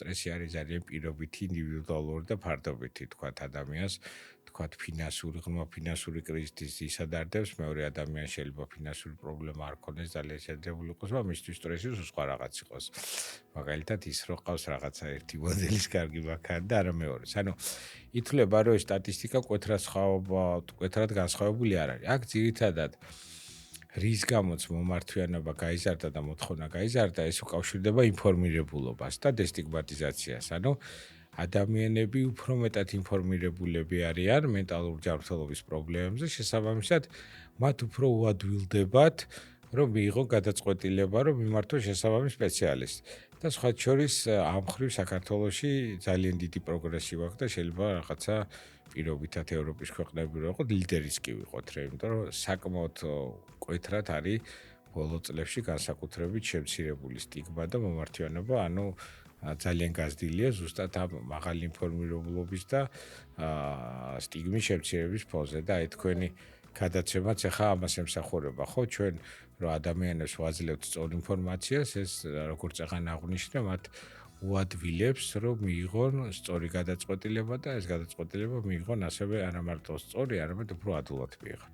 სტრესი არის ძალიან პირობითი, ინდივიდუალური და ფარდობითი, თქვათ ადამიანს, თქვათ ღრმა ფინანსური კრიზისის ისადარდებს, მეორე ადამიანს შეიძლება ფინანსური პრობლემა არ ქონდეს, ძალიან შეძლებულ იყოს, მაგრამ მისთვის სტრესი სხვა რაღაც იყოს. მაგალითად ის რომ ყავს რაღაცა ერთი მოდელის კარგი ბაქანი და არა მეორეს. ანუ ითვლება, რომ სტატისტიკა მკვეთრად განსხვავებული არ არის. აქ ძირითადად რის გამოც მომართვიანობა გაიზარდა და მოთხოვნა გაიზარდა, ეს უკავშირდება ინფორმირებულობას და დესტიგმატიზაციას. ანუ ადამიანები უფრო მეტად ინფორმირებულები არიან მენტალურ ჯანმრთელობის პრობლემებზე, შესაბამისად, მათ უფრო უადვილდებათ, რომ მიიღონ გადაწყვეტილება, რომ მიმართონ შესაბამის სპეციალისტს. და სხვა შორის ამ მხრივ საქართველოში ძალიან დიდი პროგრესი ვაქვს და შეიძლება რაღაცა პირობითად ევროპის ქვეყნები რო ვიყოთ, ლიდერიც კი ვიყოთ, იმიტომ რომ საკმაოდ მკვეთრად არის ბოლო წლებში განსაკუთრებით შემცირებული სტიგმა და მომართვიანობა, ანუ ძალიან გაზრდილია ზუსტად ამ მაღალი ინფორმირებულობის და სტიგმის შემცირების ფონზე და აი თქვენი გადაცემაც ახლა ამას ემსახურება, ხო, ჩვენ რომ ადამიანებს ვაძლევთ სწორ ინფორმაციას, ეს როგორც აღარ აღნიშნე, მათ უადვილებს, რომ მიიღონ სწორი გადაწყვეტილება და ეს გადაწყვეტილება მიიღონ ასევე არა მარტო სწორი, არამედ უფრო ადვილად მიიღონ.